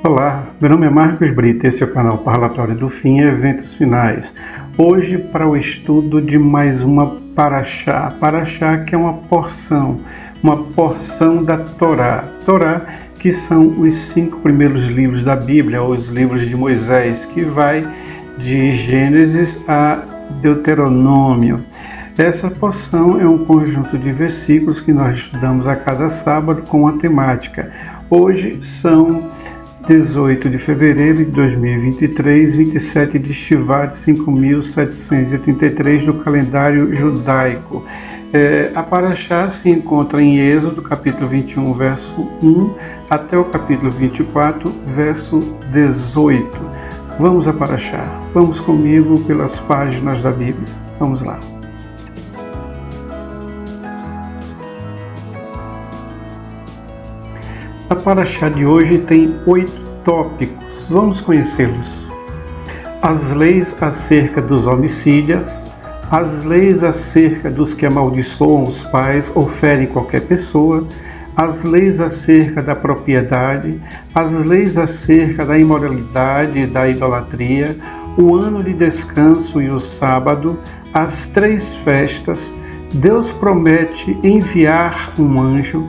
Olá, meu nome é Marcos Brito, esse é o canal Parlatório do Fim e Eventos Finais. Hoje para o estudo de mais uma Paraxá. Paraxá que é uma porção da Torá. Torá que são os 5 primeiros livros da Bíblia, ou os livros de Moisés, que vai de Gênesis a Deuteronômio. Essa porção é um conjunto de versículos que nós estudamos a cada sábado com uma temática. Hoje são 18 de fevereiro de 2023, 27 de Shvat 5783 do calendário judaico. A Paraxá se encontra em Êxodo, capítulo 21, verso 1, até o capítulo 24, verso 18. Vamos a Paraxá. Vamos comigo pelas páginas da Bíblia. Vamos lá. A Paraxá de hoje tem 8 tópicos. Vamos conhecê-los. As leis acerca dos homicídios, as leis acerca dos que amaldiçoam os pais ou ferem qualquer pessoa, as leis acerca da propriedade, as leis acerca da imoralidade e da idolatria, o ano de descanso e o sábado, as 3 festas. Deus promete enviar um anjo.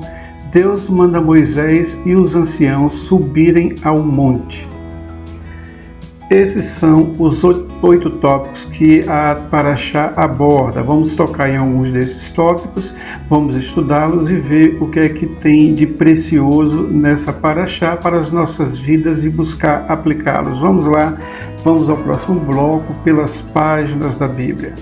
Deus manda Moisés e os anciãos subirem ao monte. Esses são os 8 tópicos que a Paraxá aborda. Vamos tocar em alguns desses tópicos, vamos estudá-los e ver o que é que tem de precioso nessa Paraxá para as nossas vidas e buscar aplicá-los. Vamos lá, vamos ao próximo bloco pelas páginas da Bíblia.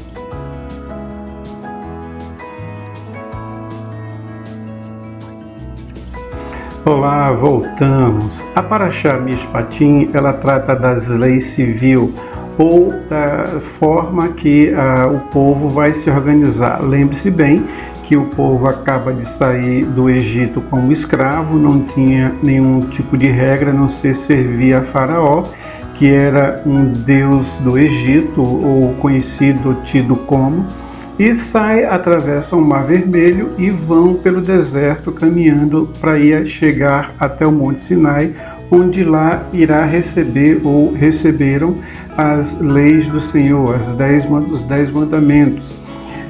Olá, voltamos. A Paraxá Mishpatim, ela trata das leis civil ou da forma que o povo vai se organizar. Lembre-se bem que o povo acaba de sair do Egito como escravo, não tinha nenhum tipo de regra, a não ser servir a Faraó, que era um deus do Egito, ou conhecido, tido como, e atravessam o Mar Vermelho e vão pelo deserto caminhando para ir chegar até o Monte Sinai, onde lá irá receber ou receberam as leis do Senhor, os 10 mandamentos.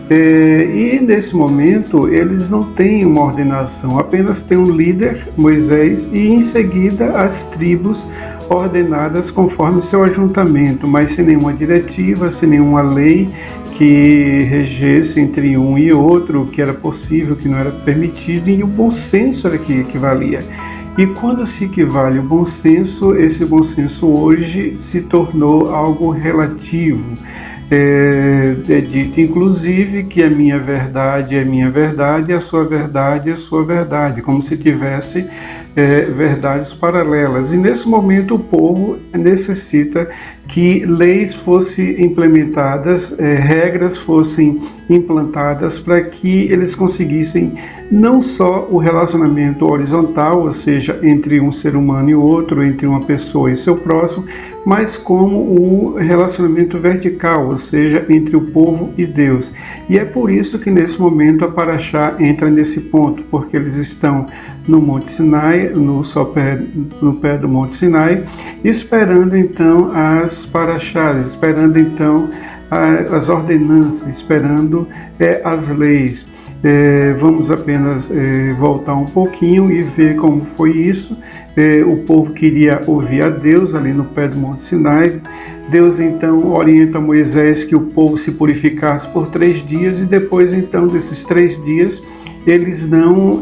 E nesse momento eles não têm uma ordenação, apenas tem um líder, Moisés, e em seguida as tribos ordenadas conforme seu ajuntamento, mas sem nenhuma diretiva, sem nenhuma lei que regesse entre um e outro, o que era possível, o que não era permitido, e o bom senso era que equivalia. E quando se equivale o bom senso, esse bom senso hoje se tornou algo relativo. É dito inclusive que a minha verdade é minha verdade, a sua verdade é a sua verdade, como se tivesse verdades paralelas. E nesse momento o povo necessita que leis fossem implementadas, regras fossem implantadas para que eles conseguissem não só o relacionamento horizontal, ou seja, entre um ser humano e outro, entre uma pessoa e seu próximo, mas como o relacionamento vertical, ou seja, entre o povo e Deus. E é por isso que nesse momento a Paraxá entra nesse ponto, porque eles estão no Monte Sinai, no pé do Monte Sinai, esperando então as Paraxás, esperando então as ordenanças, esperando as leis. Vamos apenas voltar um pouquinho e ver como foi isso. O povo queria ouvir a Deus ali no pé do Monte Sinai. Deus então orienta Moisés que o povo se purificasse por 3 dias e depois então desses 3 dias eles não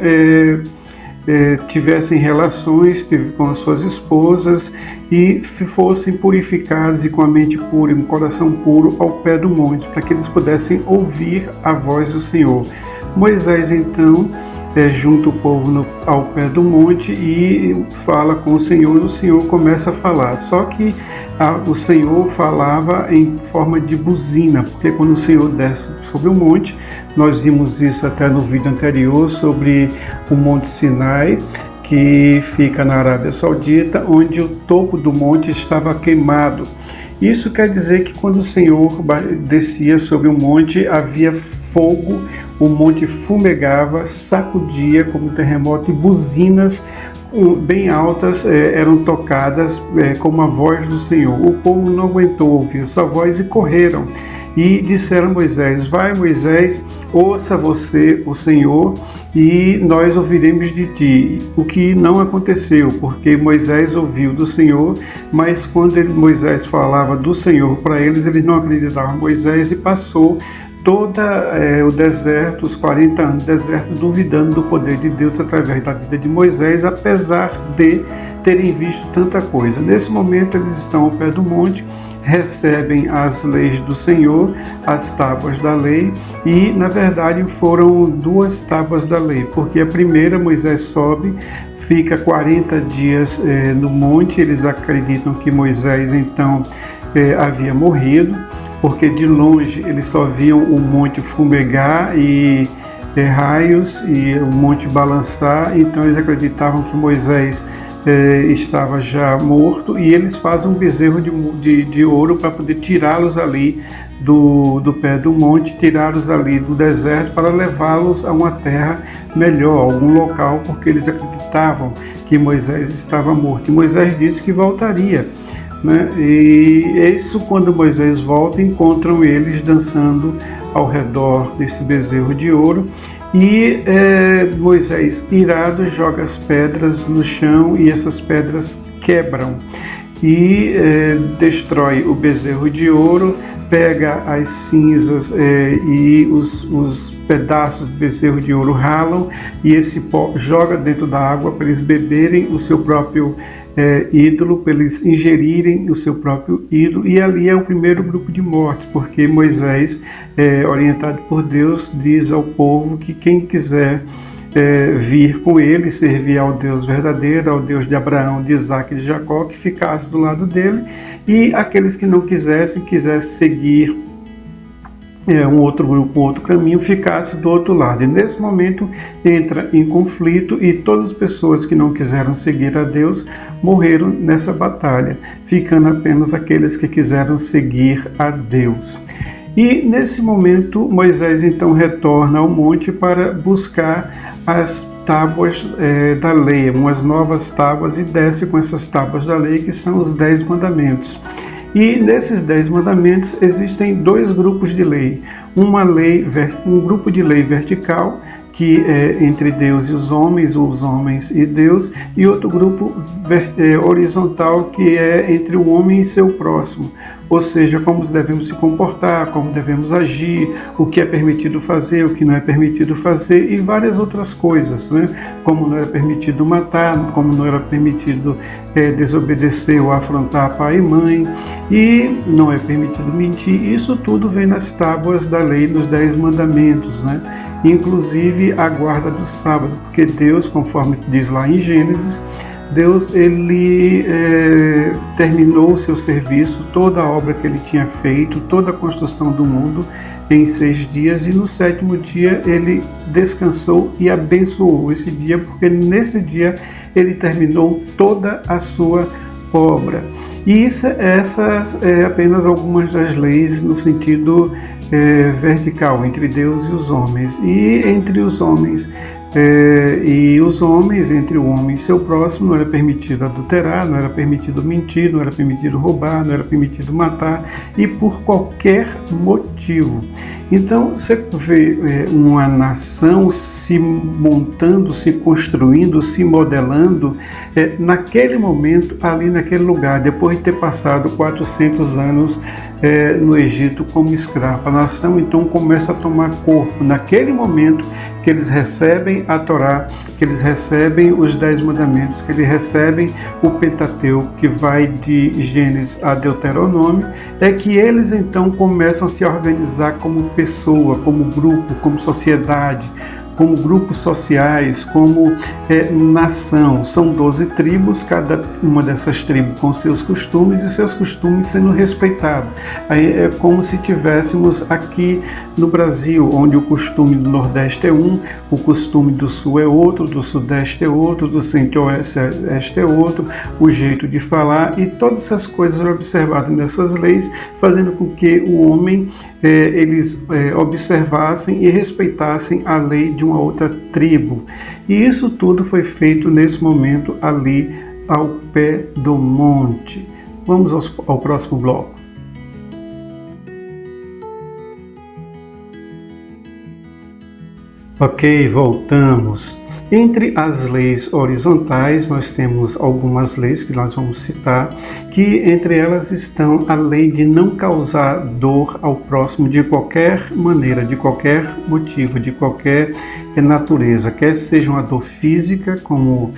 tivessem relações com as suas esposas e fossem purificados e com a mente pura e um coração puro ao pé do monte, para que eles pudessem ouvir a voz do Senhor. Moisés então junta o povo ao pé do monte e fala com o Senhor, e o Senhor começa a falar. Só que o Senhor falava em forma de buzina, porque quando o Senhor desce sobre o monte, nós vimos isso até no vídeo anterior sobre o Monte Sinai, que fica na Arábia Saudita, onde o topo do monte estava queimado. Isso quer dizer que quando o Senhor descia sobre o monte, havia fogo, o monte fumegava, sacudia como um terremoto e buzinas bem altas eram tocadas como a voz do Senhor. O povo não aguentou ouvir sua voz e correram. E disseram a Moisés: vai, Moisés, ouça você o Senhor e nós ouviremos de ti. O que não aconteceu, porque Moisés ouviu do Senhor, mas quando Moisés falava do Senhor para eles não acreditavam em Moisés, e passou todo o deserto, os 40 anos de deserto, duvidando do poder de Deus através da vida de Moisés, apesar de terem visto tanta coisa. Nesse momento eles estão ao pé do monte, recebem as leis do Senhor, as tábuas da lei, e na verdade foram 2 tábuas da lei, porque a primeira, Moisés sobe, fica 40 dias no monte. Eles acreditam que Moisés então havia morrido, porque de longe eles só viam o monte fumegar e raios e o monte balançar, então eles acreditavam que Moisés estava já morto, e eles fazem um bezerro de ouro para poder tirá-los ali do pé do monte, tirá-los ali do deserto para levá-los a uma terra melhor, algum local, porque eles acreditavam que Moisés estava morto. E Moisés disse que voltaria, né? E isso, quando Moisés volta, encontram eles dançando ao redor desse bezerro de ouro. E Moisés, irado, joga as pedras no chão e essas pedras quebram e destrói o bezerro de ouro, pega as cinzas e os pedaços do bezerro de ouro ralam, e esse pó joga dentro da água para eles beberem o seu próprio ídolo, para eles ingerirem o seu próprio ídolo. E ali é o primeiro grupo de morte, porque Moisés, orientado por Deus, diz ao povo que quem quiser vir com ele, servir ao Deus verdadeiro, ao Deus de Abraão, de Isaac e de Jacó, que ficasse do lado dele, e aqueles que não quisessem seguir um outro grupo, um outro caminho, ficasse do outro lado. E nesse momento entra em conflito, e todas as pessoas que não quiseram seguir a Deus morreram nessa batalha, ficando apenas aqueles que quiseram seguir a Deus. E nesse momento Moisés então retorna ao monte para buscar as tábuas da lei, umas novas tábuas, e desce com essas tábuas da lei, que são os 10 mandamentos. E nesses 10 mandamentos existem 2 grupos de lei. Um grupo de lei vertical, que é entre Deus e os homens e Deus, e outro grupo horizontal, que é entre o homem e seu próximo, ou seja, como devemos se comportar, como devemos agir, o que é permitido fazer, o que não é permitido fazer, e várias outras coisas, né? Como não era permitido matar, como não era permitido desobedecer ou afrontar pai e mãe, e não é permitido mentir. Isso tudo vem nas tábuas da lei, nos 10 mandamentos, né? Inclusive a guarda do sábado, porque Deus, conforme diz lá em Gênesis, Deus ele terminou o seu serviço, toda a obra que ele tinha feito, toda a construção do mundo em 6 dias, e no 7º dia ele descansou e abençoou esse dia, porque nesse dia ele terminou toda a sua obra. E essas apenas algumas das leis no sentido vertical, entre Deus e os homens. E entre os homens entre o homem e seu próximo, não era permitido adulterar, não era permitido mentir, não era permitido roubar, não era permitido matar, e por qualquer motivo. Então você vê uma nação se montando, se construindo, se modelando naquele momento, ali naquele lugar, depois de ter passado 400 anos no Egito como escravo. A nação então começa a tomar corpo naquele momento que eles recebem a Torá, que eles recebem os 10 mandamentos, que eles recebem o Pentateuco, que vai de Gênesis a Deuteronômio, é que eles então começam a se organizar como pessoa, como grupo, como sociedade, como grupos sociais, como nação. São 12 tribos, cada uma dessas tribos com seus costumes, e seus costumes sendo respeitados. Aí é como se tivéssemos aqui no Brasil, onde o costume do Nordeste é um, o costume do Sul é outro, do Sudeste é outro, do Centro-Oeste é outro, o jeito de falar, e todas essas coisas são observadas nessas leis, fazendo com que o homem eles observassem e respeitassem a lei de de uma outra tribo. E isso tudo foi feito nesse momento ali ao pé do monte. Vamos ao próximo bloco. Ok, voltamos. Entre as leis horizontais, nós temos algumas leis que nós vamos citar, que entre elas estão a lei de não causar dor ao próximo de qualquer maneira, de qualquer motivo, de qualquer natureza, quer seja uma dor física, como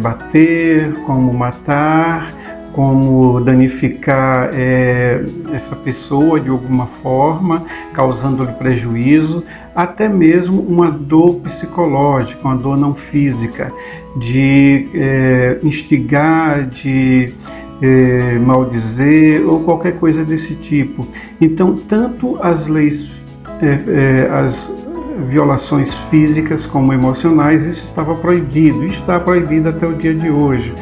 bater, como matar, como danificar essa pessoa de alguma forma, causando-lhe prejuízo, até mesmo uma dor psicológica, uma dor não física, de instigar, de maldizer ou qualquer coisa desse tipo. Então, tanto as leis, as violações físicas como emocionais, isso estava proibido, e está proibido até o dia de hoje.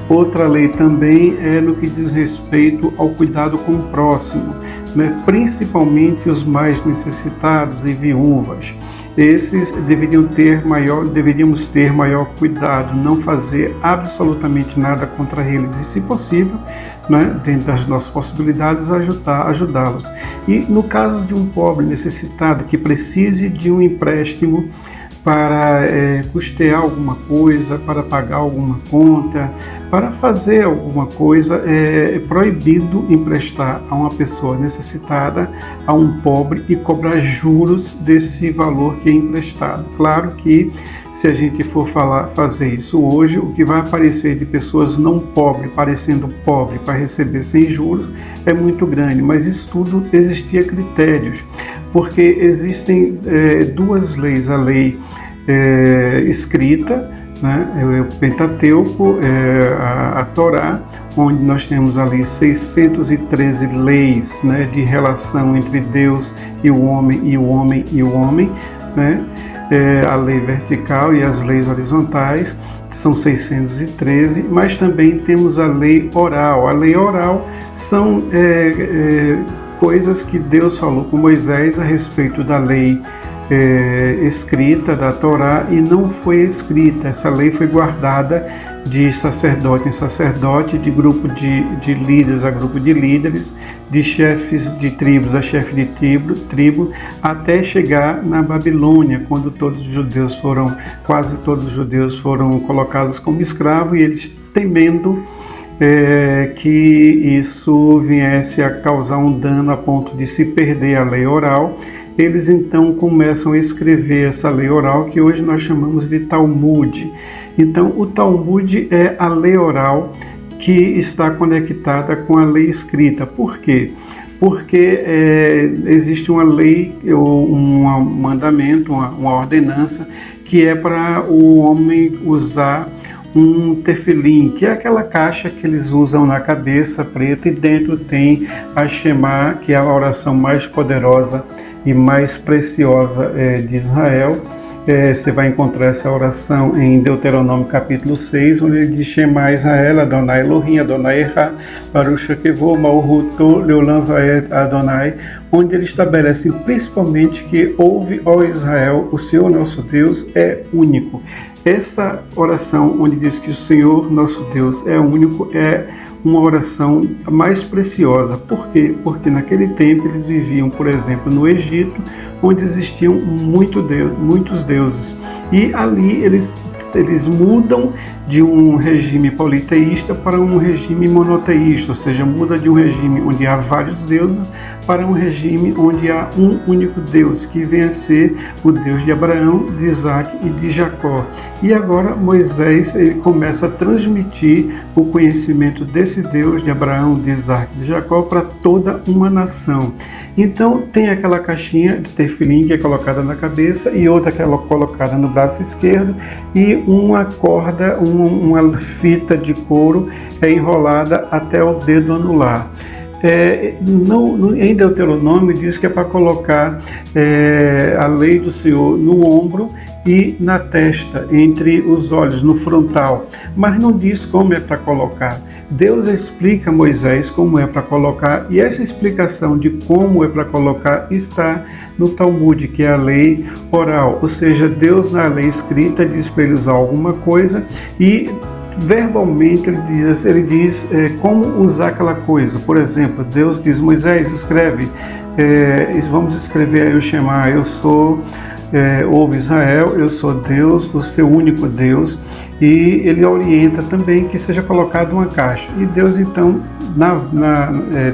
Outra lei também é no que diz respeito ao cuidado com o próximo, né? Principalmente os mais necessitados e viúvas. Esses deveríamos ter maior cuidado, não fazer absolutamente nada contra eles e, se possível, né, dentro das nossas possibilidades, ajudá-los. E no caso de um pobre necessitado que precise de um empréstimo para custear alguma coisa, para pagar alguma conta, para fazer alguma coisa, é proibido emprestar a uma pessoa necessitada, a um pobre, e cobrar juros desse valor que é emprestado. Claro que se a gente for fazer isso hoje, o que vai aparecer de pessoas não pobres, parecendo pobre para receber sem juros, é muito grande, mas isso tudo existia critérios, porque existem duas leis, a lei escrita, né, o Pentateuco, a Torá, onde nós temos ali 613 leis, né, de relação entre Deus e o homem, e o homem e o homem, né, a lei vertical e as leis horizontais, são 613, mas também temos a lei oral. A lei oral são coisas que Deus falou com Moisés a respeito da lei escrita, da Torá, e não foi escrita. Essa lei foi guardada de sacerdote em sacerdote, de grupo de líderes a grupo de líderes, de chefes de tribos a chefe de tribo, até chegar na Babilônia, quando quase todos os judeus foram colocados como escravos, e eles, temendo que isso viesse a causar um dano a ponto de se perder a lei oral, eles então começam a escrever essa lei oral, que hoje nós chamamos de Talmud. Então, o Talmud é a lei oral que está conectada com a lei escrita. Por quê? Porque existe uma lei, ou um mandamento, uma ordenança, que é para o homem usar um tefilim, que é aquela caixa que eles usam na cabeça preta, e dentro tem a Shema, que é a oração mais poderosa e mais preciosa de Israel. Você vai encontrar essa oração em Deuteronômio capítulo 6, onde ele diz: Shema Israel, Adonai Elohim, Adonai Echad, Baruch Shekevo, Malhuto, Leolam Vaed Adonai, onde ele estabelece principalmente que ouve, ó Israel, o Senhor nosso Deus é único. Essa oração, onde diz que o Senhor nosso Deus é único, é uma oração mais preciosa. Por quê? Porque naquele tempo eles viviam, por exemplo, no Egito, onde existiam muitos deuses. E ali eles mudam de um regime politeísta para um regime monoteísta, ou seja, muda de um regime onde há vários deuses para um regime onde há um único Deus, que vem a ser o Deus de Abraão, de Isaac e de Jacó. E agora Moisés começa a transmitir o conhecimento desse Deus de Abraão, de Isaac e de Jacó para toda uma nação. Então tem aquela caixinha de tefilim que é colocada na cabeça, e outra que é colocada no braço esquerdo, e uma corda, uma fita de couro é enrolada até o dedo anular. Em Deuteronômio diz que é para colocar a lei do Senhor no ombro e na testa, entre os olhos, no frontal, mas não diz como é para colocar. Deus explica a Moisés como é para colocar, e essa explicação de como é para colocar está no Talmud, que é a lei oral, ou seja, Deus na lei escrita diz para ele usar alguma coisa e verbalmente ele diz como usar aquela coisa. Por exemplo, Deus diz: Moisés, escreve, vamos escrever aí o Shema, eu sou, ouve Israel, eu sou Deus, o seu único Deus. E ele orienta também que seja colocado uma caixa. E Deus então,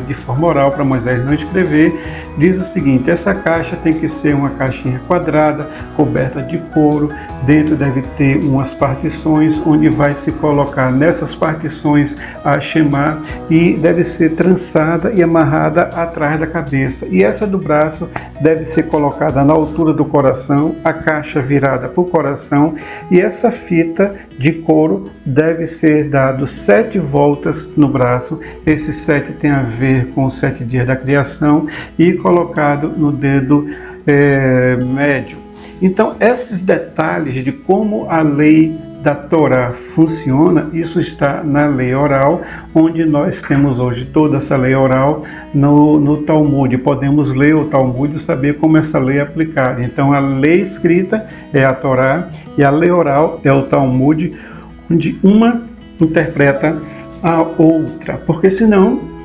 de forma oral, para Moisés não escrever, diz o seguinte: essa caixa tem que ser uma caixinha quadrada, coberta de couro. Dentro deve ter umas partições, onde vai se colocar nessas partições a Shema, e deve ser trançada e amarrada atrás da cabeça. E essa do braço deve ser colocada na altura do coração, a caixa virada para o coração, e essa fita de couro deve ser dado 7 voltas no braço. Esses 7 tem a ver com os 7 dias da criação, e colocado no dedo médio. Então, esses detalhes de como a lei da Torá funciona, isso está na lei oral, onde nós temos hoje toda essa lei oral no Talmud. Podemos ler o Talmud e saber como essa lei é aplicada. Então, a lei escrita é a Torá e a lei oral é o Talmud, onde uma interpreta a outra, porque senão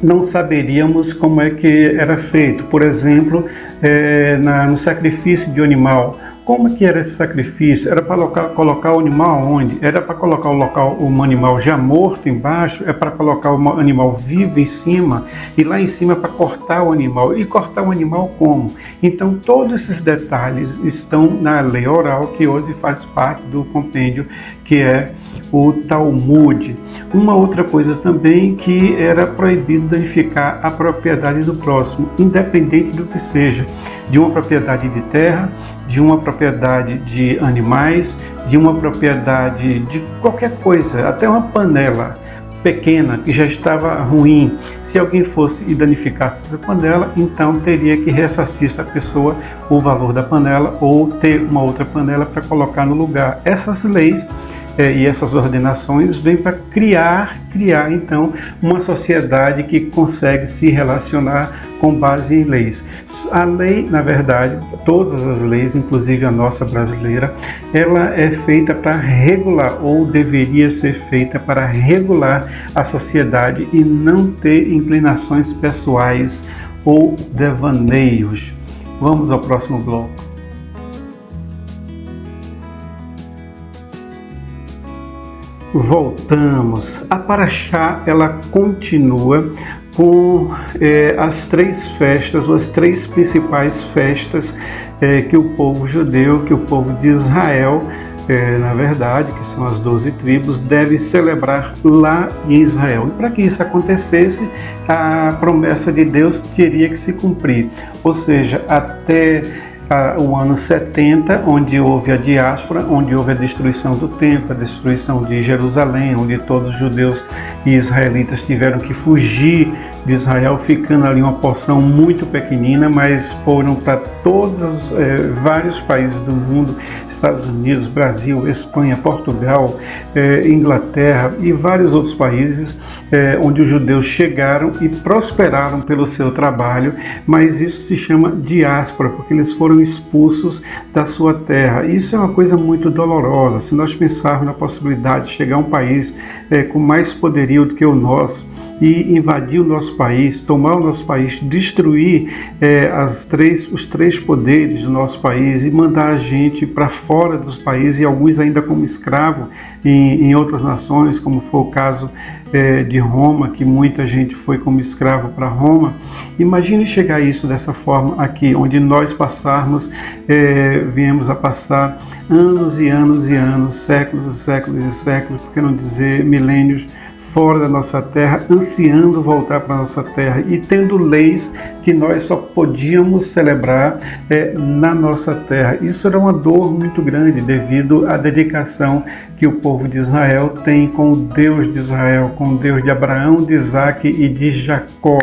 não saberíamos como é que era feito. Por exemplo, no sacrifício de um animal, como que era esse sacrifício? Era para colocar o animal onde? Era para colocar o animal já morto embaixo? É para colocar o animal vivo em cima? E lá em cima é para cortar o animal. E cortar o animal como? Então todos esses detalhes estão na lei oral, que hoje faz parte do compêndio, que é o Talmud. Uma outra coisa também, que era proibido danificar a propriedade do próximo, independente do que seja, de uma propriedade de terra, de uma propriedade de animais, de uma propriedade de qualquer coisa, até uma panela pequena que já estava ruim. Se alguém fosse e danificasse essa panela, então teria que ressarcir essa pessoa o valor da panela, ou ter uma outra panela para colocar no lugar. Essas leis e essas ordenações vêm para criar então uma sociedade que consegue se relacionar com base em leis. A lei, na verdade, todas as leis, inclusive a nossa brasileira, ela é feita para regular, ou deveria ser feita para regular a sociedade e não ter inclinações pessoais ou devaneios. Vamos ao próximo bloco. Voltamos. A Paraxá, ela continua com as 3 festas, ou as 3 principais festas que o povo judeu, que o povo de Israel, na verdade, que são as 12 tribos, deve celebrar lá em Israel. E para que isso acontecesse, a promessa de Deus teria que se cumprir, ou seja, até o ano 70, onde houve a diáspora, onde houve a destruição do templo, a destruição de Jerusalém, onde todos os judeus e israelitas tiveram que fugir de Israel, ficando ali uma porção muito pequenina, mas foram para todos vários países do mundo, Estados Unidos, Brasil, Espanha, Portugal, Inglaterra e vários outros países, onde os judeus chegaram e prosperaram pelo seu trabalho, mas isso se chama diáspora, porque eles foram expulsos da sua terra. Isso é uma coisa muito dolorosa. Se nós pensarmos na possibilidade de chegar a um país com mais poderio do que o nosso, e invadir o nosso país, tomar o nosso país, destruir os 3 poderes do nosso país e mandar a gente para fora dos países, e alguns ainda como escravo em outras nações, como foi o caso de Roma, que muita gente foi como escravo para Roma. Imagine chegar isso dessa forma aqui, onde nós viemos a passar anos e anos e anos, séculos e séculos e séculos, por que não dizer milênios, fora da nossa terra, ansiando voltar para a nossa terra e tendo leis que nós só podíamos celebrar na nossa terra. Isso era uma dor muito grande devido à dedicação que o povo de Israel tem com o Deus de Israel, com o Deus de Abraão, de Isaque e de Jacó.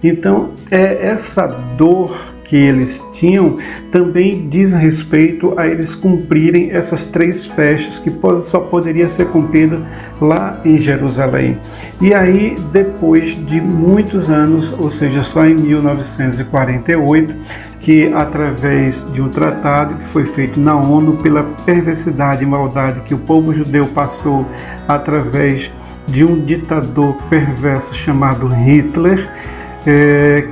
Então, essa dor que eles tinham também diz respeito a eles cumprirem essas 3 festas que só poderia ser cumprida lá em Jerusalém. E aí, depois de muitos anos, ou seja, só em 1948, que através de um tratado que foi feito na ONU pela perversidade e maldade que o povo judeu passou através de um ditador perverso chamado Hitler,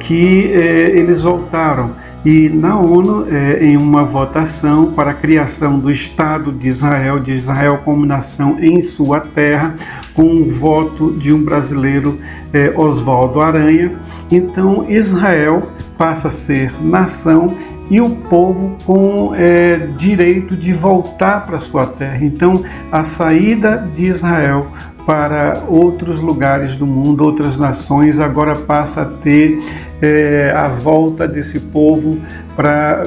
eles voltaram e na ONU, em uma votação para a criação do Estado de Israel como nação em sua terra, com o voto de um brasileiro, Oswaldo Aranha, então Israel passa a ser nação e o povo com direito de voltar para sua terra. Então a saída de Israel para outros lugares do mundo, outras nações, agora passa a ter a volta desse povo para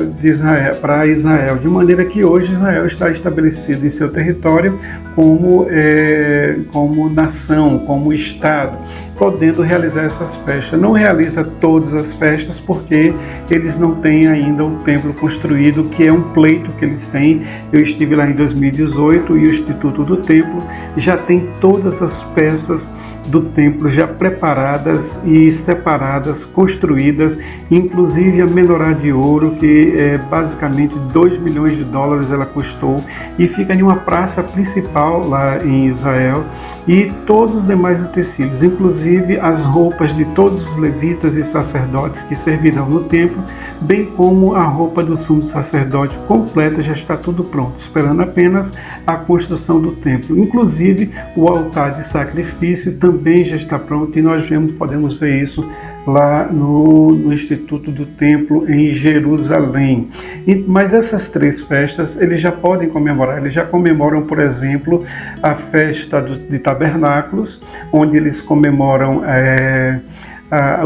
Israel, de maneira que hoje Israel está estabelecido em seu território como nação, como Estado, podendo realizar essas festas. Não realiza todas as festas porque eles não têm ainda um templo construído, que é um pleito que eles têm. Eu estive lá em 2018 e o Instituto do Templo já tem todas as peças do templo já preparadas e separadas, construídas, inclusive a menorá de ouro, que basicamente 2 milhões de dólares ela custou, e fica em uma praça principal lá em Israel, e todos os demais utensílios, inclusive as roupas de todos os levitas e sacerdotes que servirão no templo, bem como a roupa do sumo sacerdote completa, já está tudo pronto, esperando apenas a construção do templo. Inclusive o altar de sacrifício também já está pronto, e nós podemos ver isso lá no Instituto do Templo em Jerusalém. Mas essas 3 festas eles já podem comemorar. Eles já comemoram, por exemplo, a festa de tabernáculos, onde eles comemoram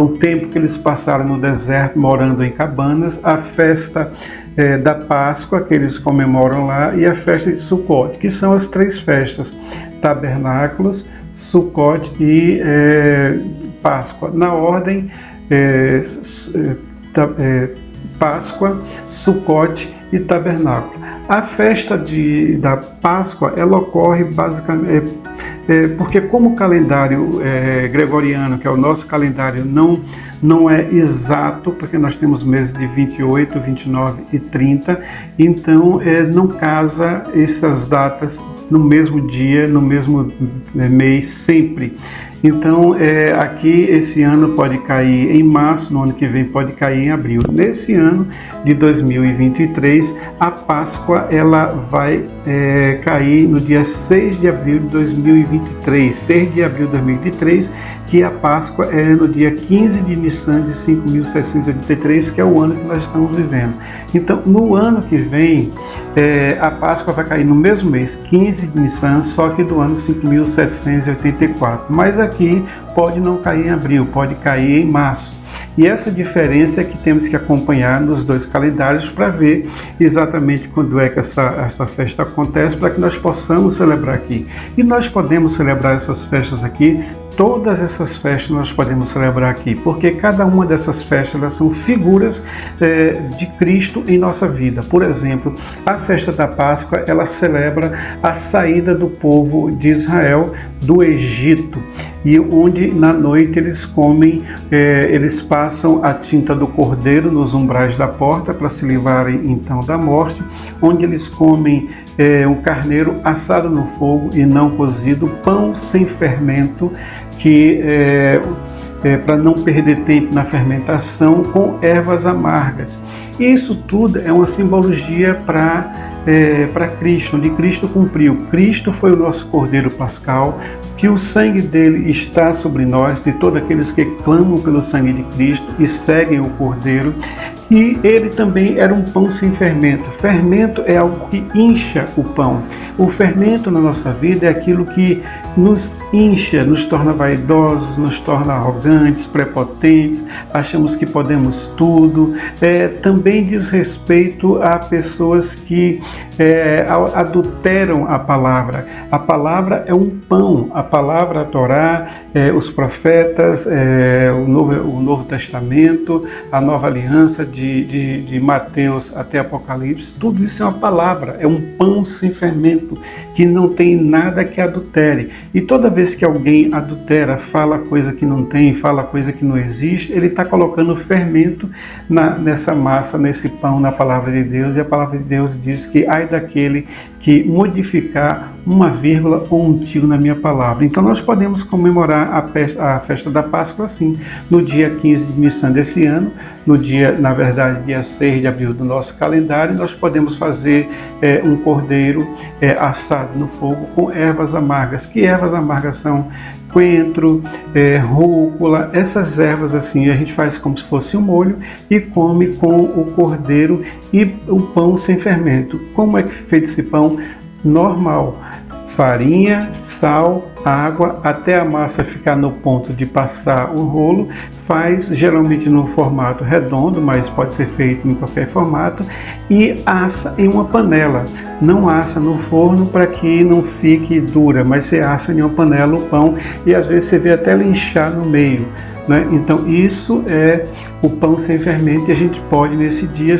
o tempo que eles passaram no deserto morando em cabanas, a festa da Páscoa que eles comemoram lá, e a festa de Sukkot, que são as 3 festas: tabernáculos, Sukkot e Páscoa, na ordem Páscoa, Sukkot e Tabernáculo. A festa da Páscoa, ela ocorre basicamente porque, como o calendário gregoriano, que é o nosso calendário, não é exato, porque nós temos meses de 28, 29 e 30, então não casa essas datas no mesmo dia, no mesmo mês, sempre. Então, aqui esse ano pode cair em março, no ano que vem pode cair em abril. Nesse ano de 2023, a Páscoa ela vai cair no dia 6 de abril de 2023. 6 de abril de 2023, que a Páscoa é no dia 15 de Nissan de 5.783, que é o ano que nós estamos vivendo. Então, no ano que vem, a Páscoa vai cair no mesmo mês, 15 de Nissan, só que do ano 5.784. Mas aqui pode não cair em abril, pode cair em março. E essa diferença é que temos que acompanhar nos 2 calendários para ver exatamente quando é que essa festa acontece, para que nós possamos celebrar aqui. E nós podemos celebrar essas festas aqui, todas essas festas nós podemos celebrar aqui, porque cada uma dessas festas elas são figuras de Cristo em nossa vida. Por exemplo, a festa da Páscoa, ela celebra a saída do povo de Israel do Egito, e onde na noite eles comem, eles passam a tinta do cordeiro nos umbrais da porta para se livrarem então da morte, onde eles comem um carneiro assado no fogo e não cozido, pão sem fermento, que para não perder tempo na fermentação, com ervas amargas. E isso tudo é uma simbologia para Cristo, onde Cristo cumpriu. Cristo foi o nosso Cordeiro Pascal, que o sangue dele está sobre nós, de todos aqueles que clamam pelo sangue de Cristo e seguem o Cordeiro, E ele também era um pão sem fermento. Fermento é algo que incha o pão. O fermento na nossa vida é aquilo que nos incha, nos torna vaidosos, nos torna arrogantes, prepotentes, achamos que podemos tudo. Também diz respeito a pessoas que adulteram a palavra. A palavra é um pão, a palavra, a Torá, os profetas, o Novo Testamento, a Nova Aliança, de Mateus até Apocalipse, tudo isso é uma palavra, é um pão sem fermento, que não tem nada que adultere. E toda vez que alguém adultera, fala coisa que não tem, fala coisa que não existe, ele está colocando fermento nessa massa, nesse pão, na palavra de Deus. E a palavra de Deus diz que ai daquele que modificar uma vírgula ou um tio na minha palavra. Então nós podemos comemorar a festa da Páscoa assim, no dia 15 de Nissan desse ano, no dia, na verdade, dia 6 de abril do nosso calendário, nós podemos fazer um cordeiro assado no fogo com ervas amargas. Que ervas amargas são? Coentro, rúcula, essas ervas assim, a gente faz como se fosse um molho e come com o cordeiro e o pão sem fermento. Como é que é feito esse pão? Normal, farinha, sal, água, até a massa ficar no ponto de passar o rolo. Faz geralmente no formato redondo, mas pode ser feito em qualquer formato, e assa em uma panela. Não assa no forno para que não fique dura, mas você assa em uma panela o pão e às vezes você vê até ele inchar no meio, né? Então isso é o pão sem fermento, e a gente pode nesse dia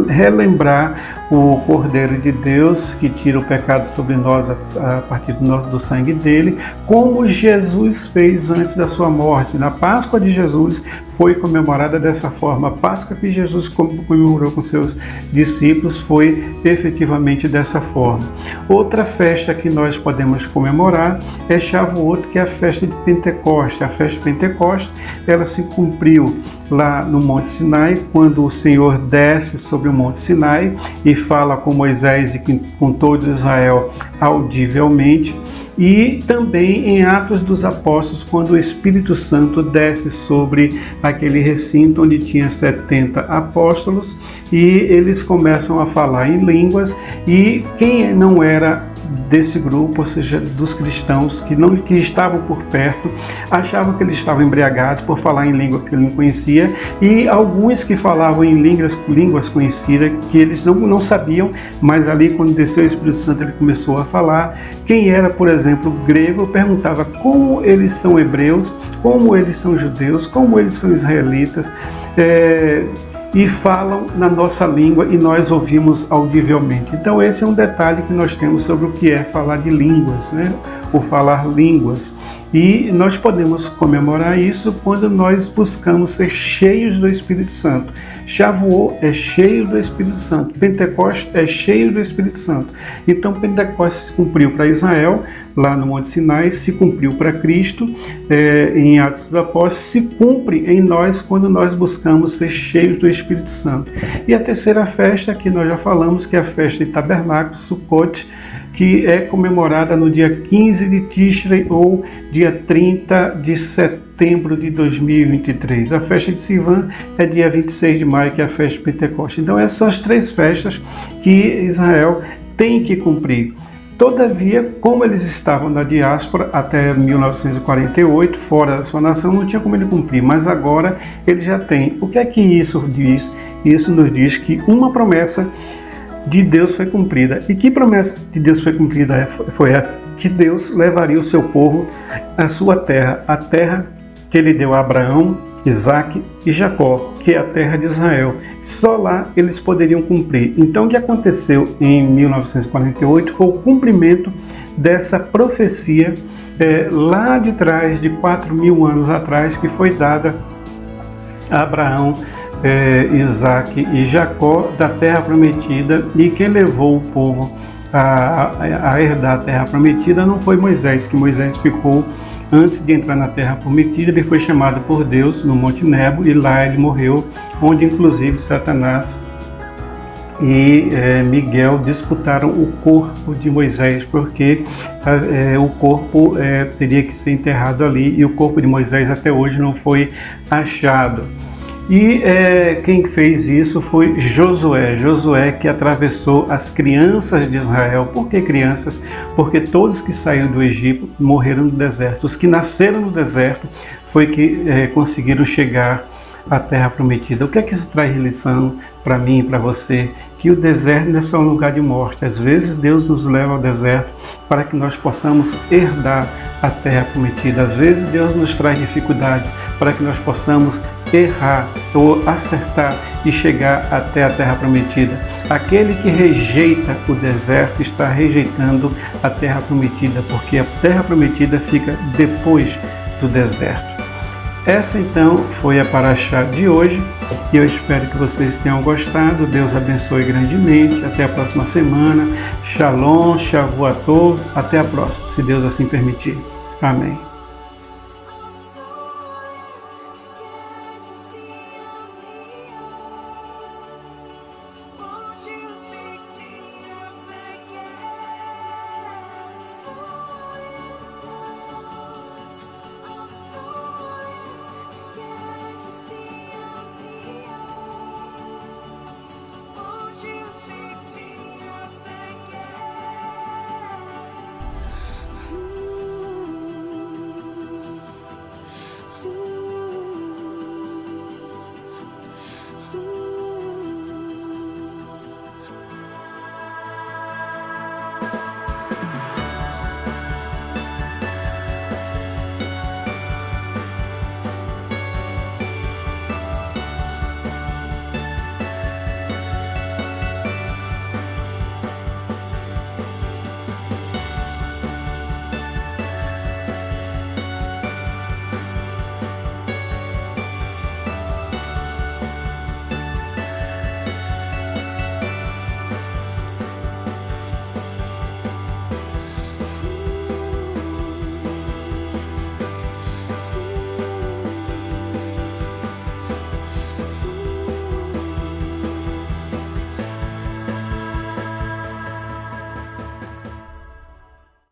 relembrar o Cordeiro de Deus que tira o pecado sobre nós a partir do sangue dele, como Jesus fez antes da sua morte. Na Páscoa de Jesus foi comemorada dessa forma. A Páscoa que Jesus comemorou com seus discípulos foi efetivamente dessa forma. Outra festa que nós podemos comemorar é Shavuot, que é a festa de Pentecostes. A festa de Pentecostes, ela se cumpriu lá no Monte Sinai, quando o Senhor desce sobre o Monte Sinai e fala com Moisés e com todo Israel audivelmente. E também em Atos dos Apóstolos, quando o Espírito Santo desce sobre aquele recinto onde tinha 70 apóstolos e eles começam a falar em línguas, e quem não era desse grupo, ou seja, dos cristãos que estavam por perto, achavam que eles estavam embriagados por falar em língua que ele não conhecia, e alguns que falavam em línguas conhecidas que eles não sabiam, mas ali quando desceu o Espírito Santo ele começou a falar. Quem era, por exemplo, grego, perguntava como eles são hebreus, como eles são judeus, como eles são israelitas, e falam na nossa língua e nós ouvimos audivelmente. Então esse é um detalhe que nós temos sobre o que é falar de línguas, né? O falar línguas. E nós podemos comemorar isso quando nós buscamos ser cheios do Espírito Santo. Shavuot é cheio do Espírito Santo. Pentecostes é cheio do Espírito Santo. Então Pentecostes se cumpriu para Israel, lá no Monte Sinai, se cumpriu para Cristo, em Atos dos Apóstolos, se cumpre em nós quando nós buscamos ser cheios do Espírito Santo. E a terceira festa que nós já falamos, que é a festa de Tabernáculos, Sukkot, que é comemorada no dia 15 de Tishrei ou dia 30 de setembro de 2023. A festa de Sivan é dia 26 de maio, que é a festa de Pentecostes. Então essas são as três festas que Israel tem que cumprir. Todavia, como eles estavam na diáspora até 1948, fora da sua nação, não tinha como ele cumprir, mas agora ele já tem. O que é que isso diz? Isso nos diz que uma promessa de Deus foi cumprida. E que promessa de Deus foi cumprida? Foi a que Deus levaria o seu povo à sua terra, a terra que ele deu a Abraão, Isaac e Jacó, que é a terra de Israel. Só lá eles poderiam cumprir. Então o que aconteceu em 1948 foi o cumprimento dessa profecia lá de trás, de 4.000 anos atrás, que foi dada a Abraão, Isaac e Jacó, da terra prometida. E quem levou o povo a herdar a terra prometida não foi Moisés, que Moisés ficou antes de entrar na terra prometida. Ele foi chamado por Deus no Monte Nebo e lá ele morreu, onde inclusive Satanás e Miguel disputaram o corpo de Moisés, porque o corpo teria que ser enterrado ali, e o corpo de Moisés até hoje não foi achado. E quem fez isso foi Josué. Josué que atravessou as crianças de Israel. Por que crianças? Porque todos que saíram do Egito morreram no deserto. Os que nasceram no deserto foi que conseguiram chegar à terra prometida. O que é que isso traz lição para mim e para você? Que o deserto não é só um lugar de morte. Às vezes Deus nos leva ao deserto para que nós possamos herdar a terra prometida. Às vezes Deus nos traz dificuldades para que nós possamos errar ou acertar e chegar até a terra prometida. Aquele que rejeita o deserto está rejeitando a terra prometida, porque a terra prometida fica depois do deserto. Essa então foi a paraxá de hoje e eu espero que vocês tenham gostado. Deus abençoe grandemente. Até a próxima semana. Shalom, Shavuot Tov. Até a próxima, se Deus assim permitir. Amém.